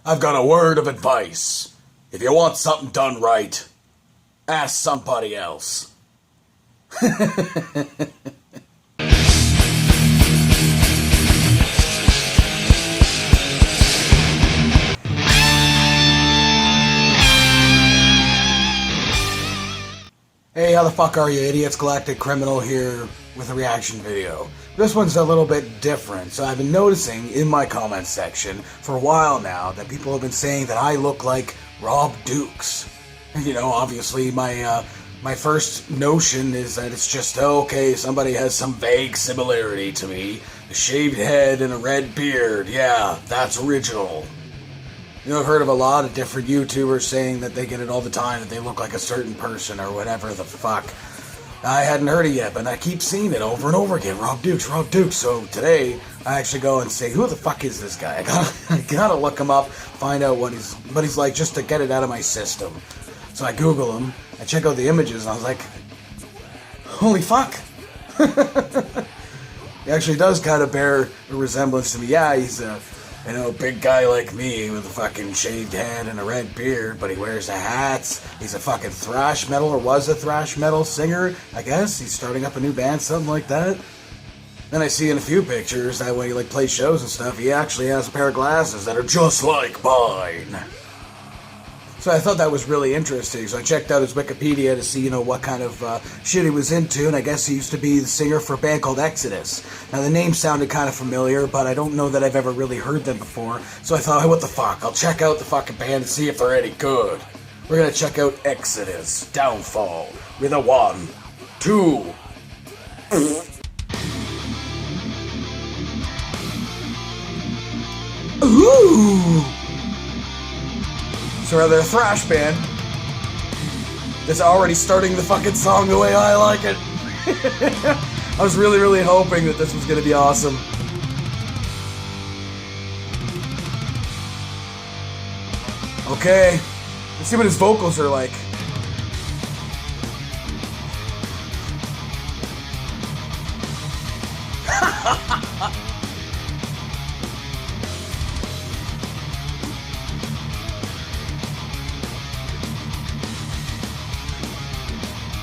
I've got a word of advice. If you want something done right, ask somebody else. Hey, how the fuck are you idiots? Galactic Criminal here with a reaction video. This one's a little bit different, so I've been noticing in my comments section for a while now that people have been saying that I look like Rob Dukes. You know, obviously my first notion is that it's just, okay, somebody has some vague similarity to me. A shaved head and a red beard, yeah, that's original. You know, I've heard of a lot of different YouTubers saying that they get it all the time, that they look like a certain person or whatever the fuck. I hadn't heard it yet, but I keep seeing it over and over again. Rob Dukes, Rob Dukes. So today, I actually go and say, who the fuck is this guy? I gotta look him up, find out what he's like, just to get it out of my system. So I Google him, I check out the images, and I was like, holy fuck. He actually does kind of bear a resemblance to me. Yeah, he's a big guy like me with a fucking shaved head and a red beard, but he wears a hat. He's a fucking thrash metal, or was a thrash metal singer, I guess. He's starting up a new band, something like that. Then I see in a few pictures that when he plays shows and stuff, he actually has a pair of glasses that are just like mine. So I thought that was really interesting. So I checked out his Wikipedia to see, what kind of shit he was into, and I guess he used to be the singer for a band called Exodus. Now the name sounded kind of familiar, but I don't know that I've ever really heard them before. So I thought, hey, what the fuck? I'll check out the fucking band and see if they're any good. We're gonna check out Exodus Downfall with a 1, 2. Ooh! So they're a thrash band that's already starting the fucking song the way I like it. I was really, really hoping that this was gonna be awesome. Okay, let's see what his vocals are like.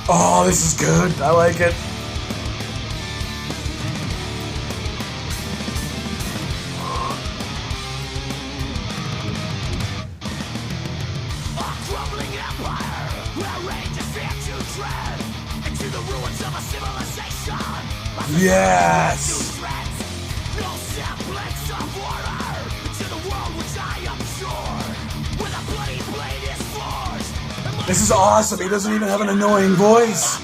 Oh, this is good. I like it. Yes! This is awesome. He doesn't even have an annoying voice.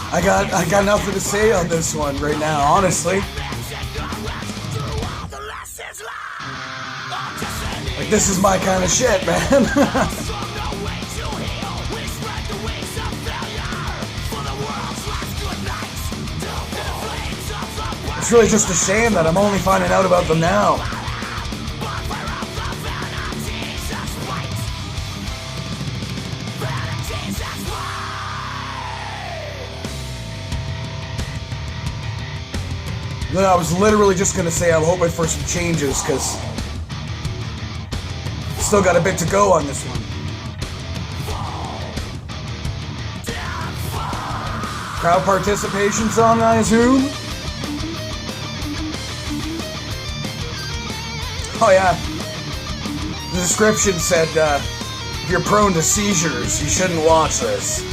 I got nothing to say on this one right now, honestly. Like, this is my kind of shit, man. It's really just a shame that I'm only finding out about them now. I was literally just going to say I'm hoping for some changes, because still got a bit to go on this one. Crowd participation song, I assume? Oh yeah. The description said, if you're prone to seizures, you shouldn't watch this.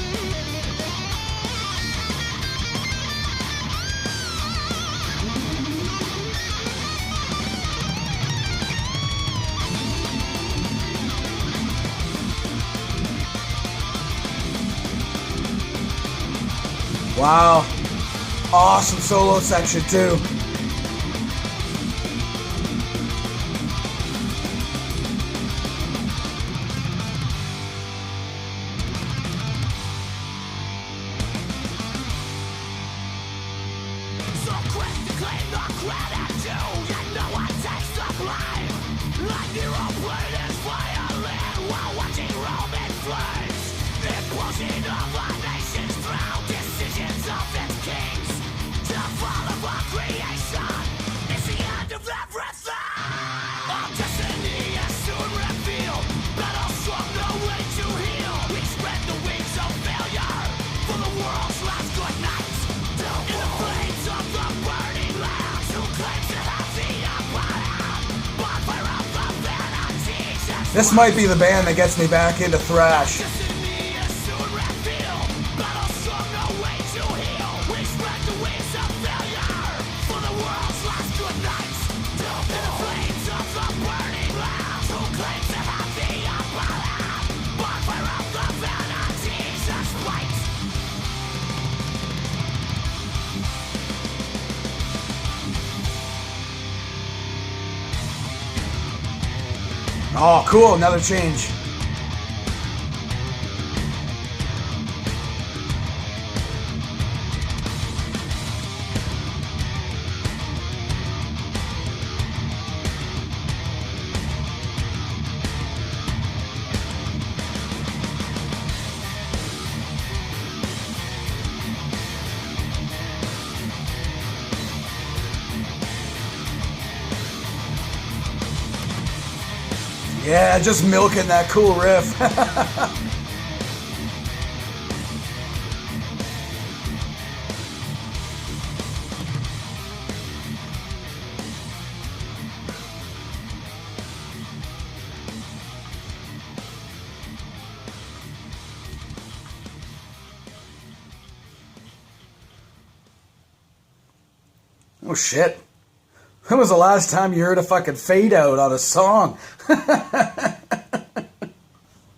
Wow. Awesome solo section too. This might be the band that gets me back into thrash. Oh, cool, another change. Yeah, just milking that cool riff. Oh shit. When was the last time you heard a fucking fade out on a song?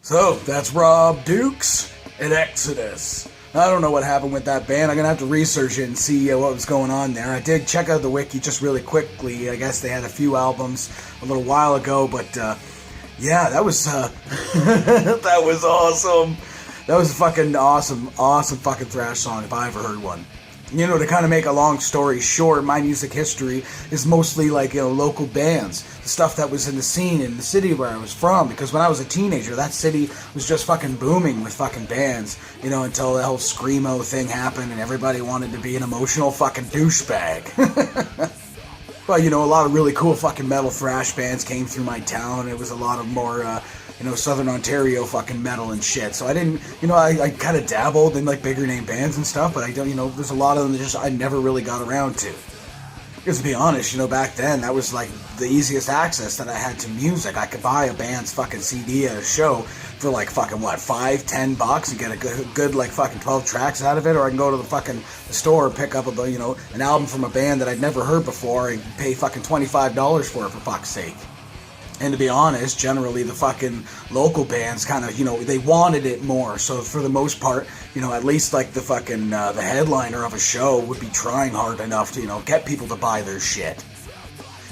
So, that's Rob Dukes and Exodus. I don't know what happened with that band. I'm going to have to research it and see what was going on there. I did check out the wiki just really quickly. I guess they had a few albums a little while ago, but yeah, that was that was awesome. That was a fucking awesome fucking thrash song if I ever heard one. You know, to kind of make a long story short, my music history is mostly like, you know, local bands. The stuff that was in the scene in the city where I was from. Because when I was a teenager, that city was just fucking booming with fucking bands. You know, until the whole Screamo thing happened and everybody wanted to be an emotional fucking douchebag. But, you know, a lot of really cool fucking metal thrash bands came through my town. It was a lot of more, you know, Southern Ontario fucking metal and shit. So I didn't, you know, I kind of dabbled in like bigger name bands and stuff, but I don't, you know, there's a lot of them that just I never really got around to. Because to be honest, you know, back then that was like the easiest access that I had to music. I could buy a band's fucking CD at a show for like fucking what, $5-10 and get a good like fucking 12 tracks out of it, or I can go to the store and pick up a, you know, an album from a band that I'd never heard before and pay fucking $25 for it, for fuck's sake. And to be honest, generally the fucking local bands kind of, you know, they wanted it more. So for the most part, you know, at least like the fucking, the headliner of a show would be trying hard enough to, you know, get people to buy their shit.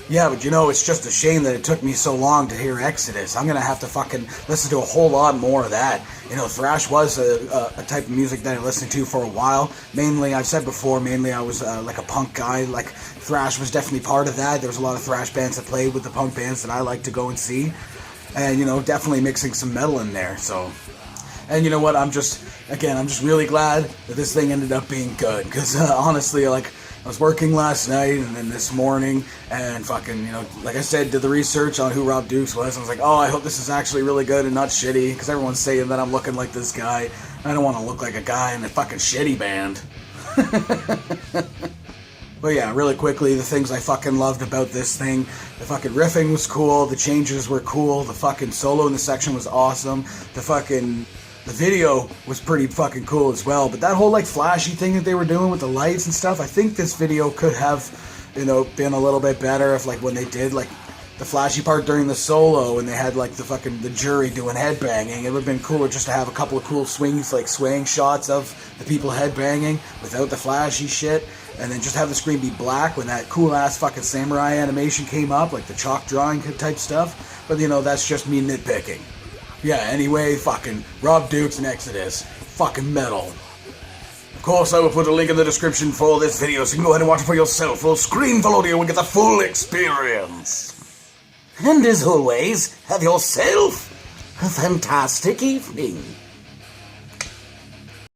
Yeah, but you know, it's just a shame that it took me so long to hear Exodus. I'm gonna have to fucking listen to a whole lot more of that. You know, thrash was a type of music that I listened to for a while. Mainly, I've said before, mainly I was like a punk guy. Like, thrash was definitely part of that. There was a lot of thrash bands that played with the punk bands that I like to go and see. And, you know, definitely mixing some metal in there, so... And you know what, I'm just really glad that this thing ended up being good. Because, honestly, like... I was working last night and then this morning and fucking, you know, like I said, did the research on who Rob Dukes was. I was like, oh, I hope this is actually really good and not shitty, because everyone's saying that I'm looking like this guy. I don't want to look like a guy in a fucking shitty band. But yeah, really quickly, the things I fucking loved about this thing: the fucking riffing was cool, the changes were cool, the fucking solo in the section was awesome, the video was pretty fucking cool as well, but that whole like flashy thing that they were doing with the lights and stuff, I think this video could have, you know, been a little bit better if like when they did like the flashy part during the solo and they had like the jury doing headbanging, it would have been cooler just to have a couple of cool swings, like swaying shots of the people headbanging without the flashy shit, and then just have the screen be black when that cool ass fucking samurai animation came up, like the chalk drawing type stuff. But you know, that's just me nitpicking. Yeah, anyway, fucking Rob Dukes and Exodus. Fucking metal. Of course, I will put a link in the description for this video, so you can go ahead and watch it for yourself. Full screen, full audio, and get the full experience. And as always, have yourself a fantastic evening.